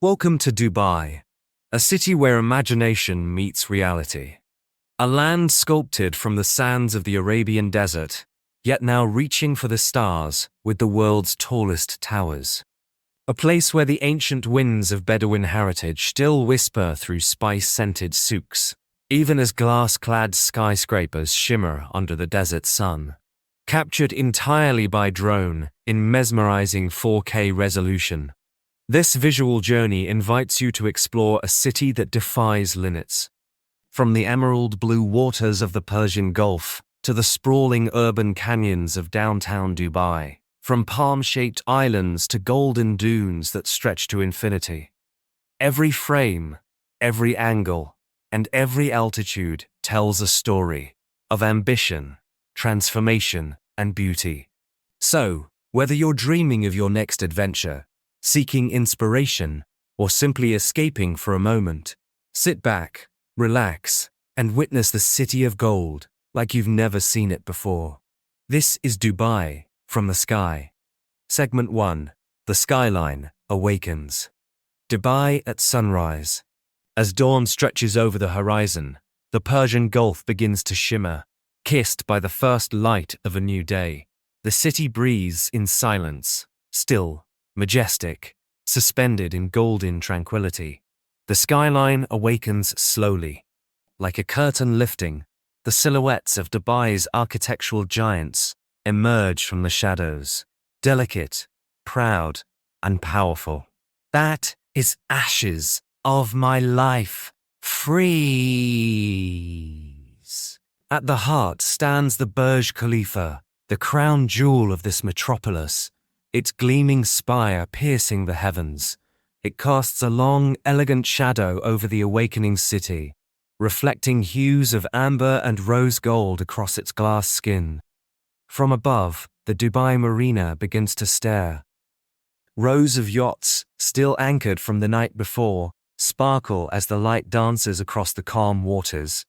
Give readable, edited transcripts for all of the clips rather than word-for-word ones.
Welcome to Dubai, a city where imagination meets reality. A land sculpted from the sands of the Arabian Desert, yet now reaching for the stars with the world's tallest towers. A place where the ancient winds of Bedouin heritage still whisper through spice-scented souks, even as glass-clad skyscrapers shimmer under the desert sun. Captured entirely by drone in mesmerizing 4K resolution. This visual journey invites you to explore a city that defies limits. From the emerald blue waters of the Persian Gulf to the sprawling urban canyons of downtown Dubai, from palm-shaped islands to golden dunes that stretch to infinity. Every frame, every angle, and every altitude tells a story of ambition, transformation, and beauty. So, whether you're dreaming of your next adventure, seeking inspiration, or simply escaping for a moment, sit back, relax, and witness the city of gold like you've never seen it before. This is Dubai from the sky. Segment 1. The skyline awakens. Dubai at sunrise. As dawn stretches over the horizon, the Persian Gulf begins to shimmer, kissed by the first light of a new day. The city breathes in silence, still, majestic, suspended in golden tranquility. The skyline awakens slowly. Like a curtain lifting, the silhouettes of Dubai's architectural giants emerge from the shadows, delicate, proud, and powerful. That is ashes of my life. Freeze. At the heart stands the Burj Khalifa, the crown jewel of this metropolis, its gleaming spire piercing the heavens. It casts a long, elegant shadow over the awakening city, reflecting hues of amber and rose gold across its glass skin. From above, the Dubai Marina begins to stare. Rows of yachts, still anchored from the night before, sparkle as the light dances across the calm waters.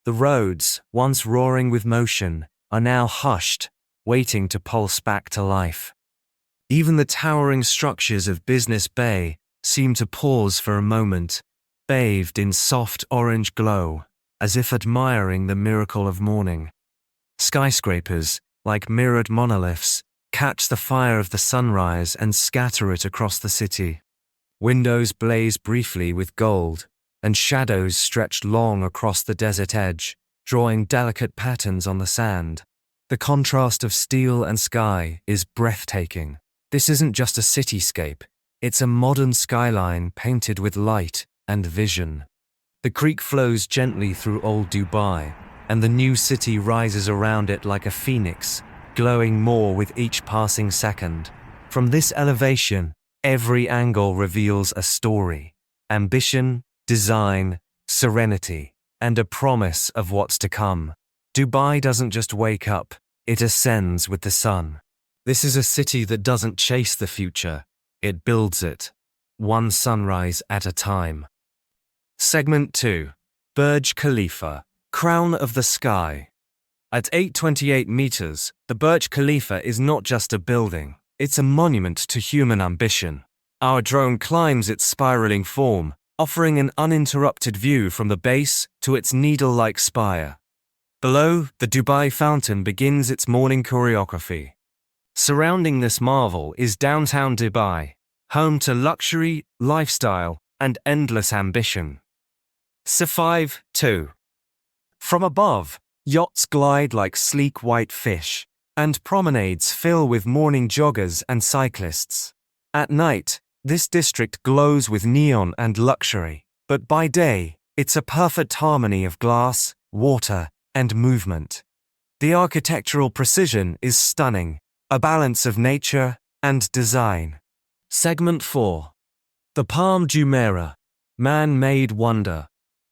The roads, once roaring with motion, are now hushed, waiting to pulse back to life. Even the towering structures of Business Bay seem to pause for a moment, bathed in soft orange glow, as if admiring the miracle of morning. Skyscrapers, like mirrored monoliths, catch the fire of the sunrise and scatter it across the city. Windows blaze briefly with gold, and shadows stretch long across the desert edge, drawing delicate patterns on the sand. The contrast of steel and sky is breathtaking. This isn't just a cityscape, it's a modern skyline painted with light and vision. The creek flows gently through old Dubai, and the new city rises around it like a phoenix, glowing more with each passing second. From this elevation, every angle reveals a story: ambition, design, serenity, and a promise of what's to come. Dubai doesn't just wake up, it ascends with the sun. This is a city that doesn't chase the future, it builds it, one sunrise at a time. Segment 2. Burj Khalifa, crown of the sky. At 828 meters, the Burj Khalifa is not just a building, it's a monument to human ambition. Our drone climbs its spiraling form, offering an uninterrupted view from the base to its needle-like spire. Below, the Dubai fountain begins its morning choreography. Surrounding this marvel is downtown Dubai, home to luxury, lifestyle, and endless ambition. C5 2. From above, yachts glide like sleek white fish, and promenades fill with morning joggers and cyclists. At night, this district glows with neon and luxury, but by day, it's a perfect harmony of glass, water, and movement. The architectural precision is stunning, a balance of nature and design. Segment 4. The Palm Jumeirah, man-made wonder.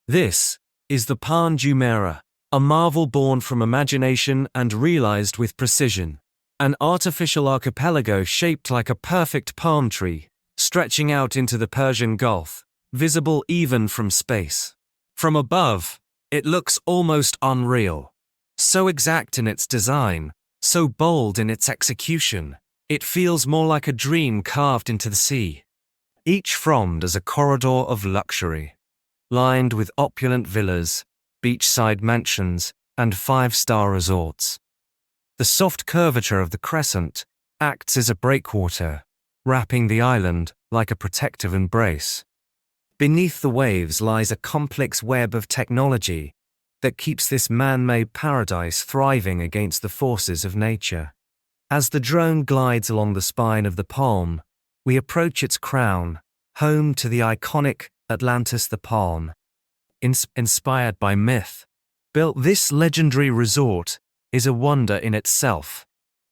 This is the Palm Jumeirah, a marvel born from imagination and realized with precision. An artificial archipelago shaped like a perfect palm tree, stretching out into the Persian Gulf, visible even from space. From above, it looks almost unreal. So exact in its design, so bold in its execution, it feels more like a dream carved into the sea. each fromed as a corridor of luxury, lined with opulent villas, beachside mansions, and five-star resorts. The soft curvature of the crescent acts as a breakwater, wrapping the island like a protective embrace. Beneath the waves lies a complex web of technology that keeps this man-made paradise thriving against the forces of nature. As the drone glides along the spine of the palm, we approach its crown, home to the iconic Atlantis the Palm. Inspired by myth, built this legendary resort is a wonder in itself.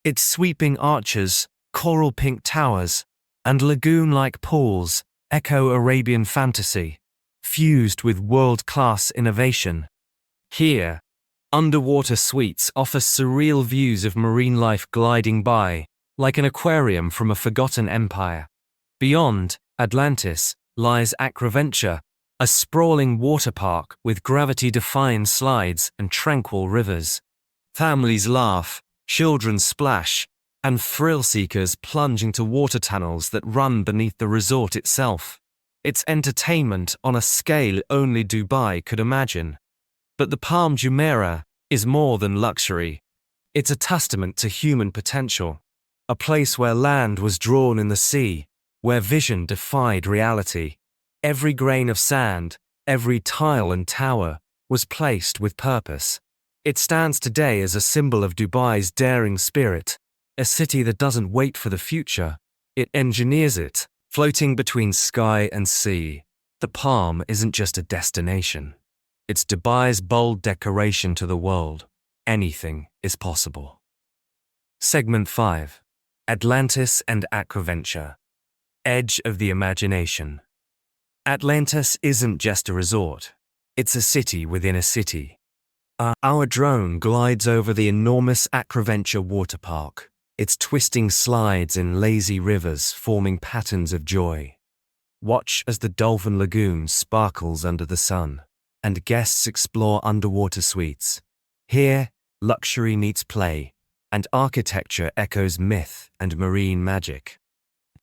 Its sweeping arches, coral pink towers, and lagoon-like pools echo Arabian fantasy, fused with world-class innovation. Here, underwater suites offer surreal views of marine life gliding by, like an aquarium from a forgotten empire. Beyond Atlantis lies Aquaventure, a sprawling water park with gravity-defying slides and tranquil rivers. Families laugh, children splash, and thrill-seekers plunge into water tunnels that run beneath the resort itself. It's entertainment on a scale only Dubai could imagine. But the Palm Jumeirah is more than luxury. It's a testament to human potential, a place where land was drawn in the sea, where vision defied reality. Every grain of sand, every tile and tower was placed with purpose. It stands today as a symbol of Dubai's daring spirit, a city that doesn't wait for the future, it engineers it, floating between sky and sea. The Palm isn't just a destination. It's Dubai's bold declaration to the world. Anything is possible. Segment 5. Atlantis and Aquaventure. Edge of the imagination. Atlantis isn't just a resort. It's a city within a city. Our drone glides over the enormous Aquaventure water park, its twisting slides in lazy rivers forming patterns of joy. Watch as the dolphin lagoon sparkles under the sun, and guests explore underwater suites. Here, luxury meets play, and architecture echoes myth and marine magic.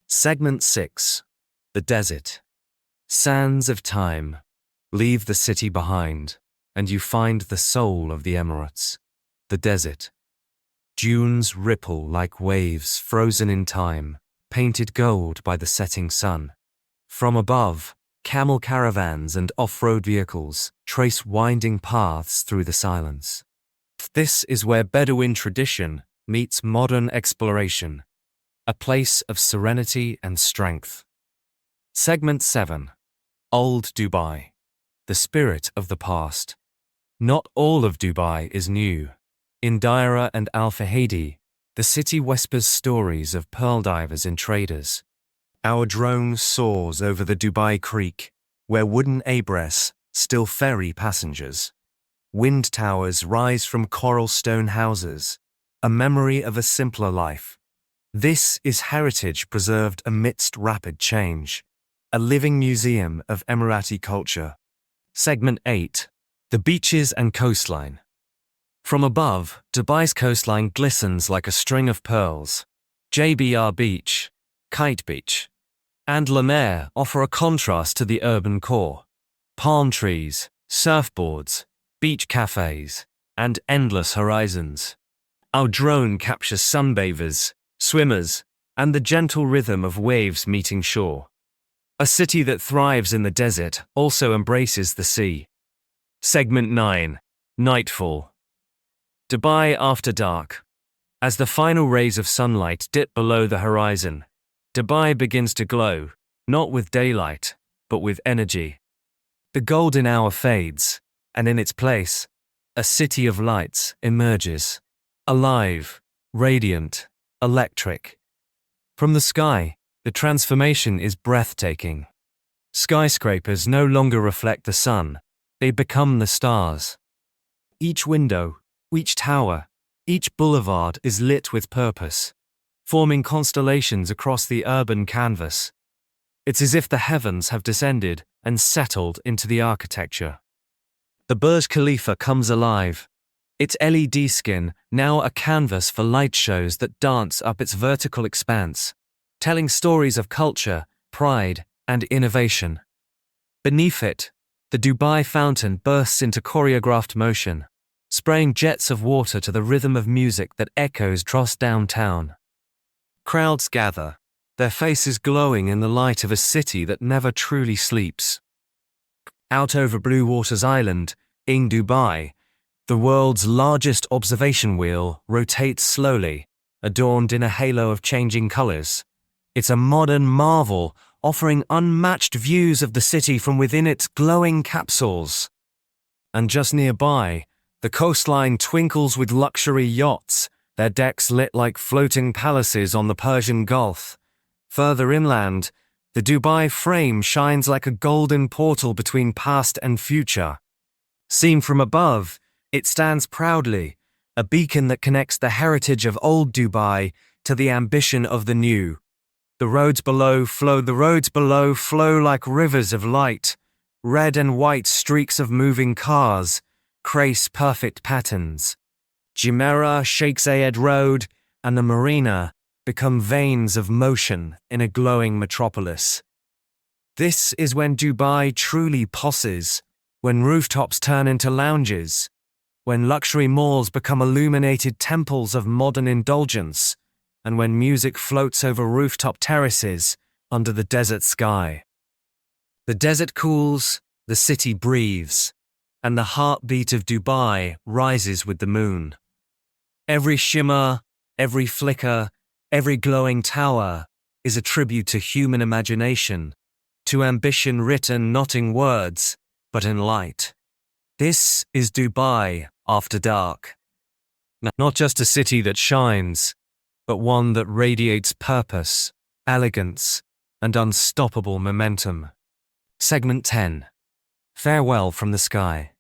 Segment 6. The desert. Sands of time. Leave the city behind, and you find the soul of the Emirates, the desert. Dunes ripple like waves frozen in time, painted gold by the setting sun. From above, camel caravans and off-road vehicles trace winding paths through the silence. This is where Bedouin tradition meets modern exploration, a place of serenity and strength. Segment 7. Old Dubai. The spirit of the past. Not all of Dubai is new. In Daira and Al Fahidi, the city whispers stories of pearl divers and traders. Our drone soars over the Dubai Creek, where wooden abrests still ferry passengers. Wind towers rise from coral stone houses, a memory of a simpler life. This is heritage preserved amidst rapid change, a living museum of Emirati culture. Segment 8. The beaches and coastline. From above, Dubai's coastline glistens like a string of pearls. JBR Beach, Kite Beach, and La Mer offer a contrast to the urban core. Palm trees, surfboards, beach cafes, and endless horizons. Our drone captures sunbathers, swimmers, and the gentle rhythm of waves meeting shore. A city that thrives in the desert also embraces the sea. Segment 9. Nightfall. Dubai after dark. As the final rays of sunlight dip below the horizon, Dubai begins to glow, not with daylight, but with energy. The golden hour fades, and in its place, a city of lights emerges. Alive, radiant, electric. From the sky, the transformation is breathtaking. Skyscrapers no longer reflect the sun, they become the stars. Each window, each tower, each boulevard is lit with purpose, forming constellations across the urban canvas. It's as if the heavens have descended and settled into the architecture. The Burj Khalifa comes alive, its LED skin now a canvas for light shows that dance up its vertical expanse, telling stories of culture, pride, and innovation. Beneath it, the Dubai fountain bursts into choreographed motion, spraying jets of water to the rhythm of music that echoes across downtown. Crowds gather, their faces glowing in the light of a city that never truly sleeps. Out over Blue Waters Island, Ain Dubai, the world's largest observation wheel rotates slowly, adorned in a halo of changing colors. It's a modern marvel, offering unmatched views of the city from within its glowing capsules. And just nearby, the coastline twinkles with luxury yachts, their decks lit like floating palaces on the Persian Gulf. Further inland, the Dubai frame shines like a golden portal between past and future. Seen from above, it stands proudly, a beacon that connects the heritage of old Dubai to the ambition of the new. The roads below flow like rivers of light, red and white streaks of moving cars, trace perfect patterns. Jumeirah, Sheikh Zayed Road, and the Marina become veins of motion in a glowing metropolis. This is when Dubai truly posses, when rooftops turn into lounges, when luxury malls become illuminated temples of modern indulgence, and when music floats over rooftop terraces under the desert sky. The desert cools, the city breathes, and the heartbeat of Dubai rises with the moon. Every shimmer, every flicker, every glowing tower is a tribute to human imagination, to ambition written not in words, but in light. This is Dubai after dark. Not just a city that shines, but one that radiates purpose, elegance, and unstoppable momentum. Segment 10. Farewell from the Sky.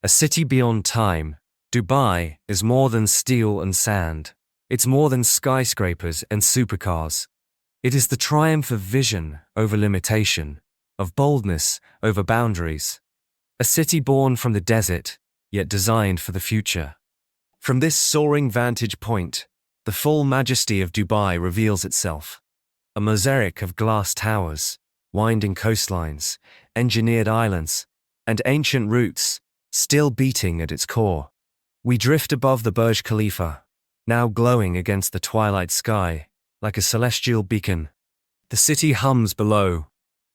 A city beyond time, Dubai is more than steel and sand. It's more than skyscrapers and supercars. It is the triumph of vision over limitation, of boldness over boundaries. A city born from the desert, yet designed for the future. From this soaring vantage point, the full majesty of Dubai reveals itself. A mosaic of glass towers, winding coastlines, engineered islands, and ancient routes, still beating at its core. We drift above the Burj Khalifa, now glowing against the twilight sky, like a celestial beacon. The city hums below,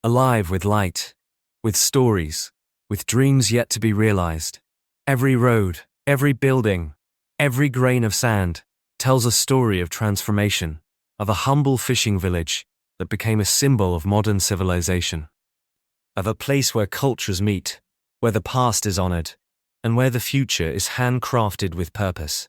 alive with light, with stories, with dreams yet to be realized. Every road, every building, every grain of sand tells a story of transformation, of a humble fishing village that became a symbol of modern civilization, of a place where cultures meet, where the past is honored, and where the future is handcrafted with purpose.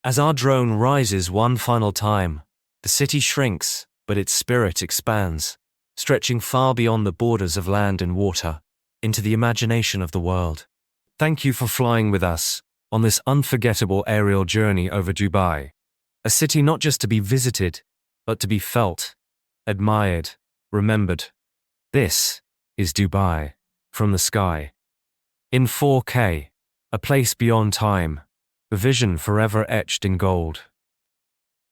As our drone rises one final time, the city shrinks, but its spirit expands, stretching far beyond the borders of land and water, into the imagination of the world. Thank you for flying with us on this unforgettable aerial journey over Dubai, a city not just to be visited, but to be felt, admired, remembered. This is Dubai from the sky. In 4K, a place beyond time, a vision forever etched in gold.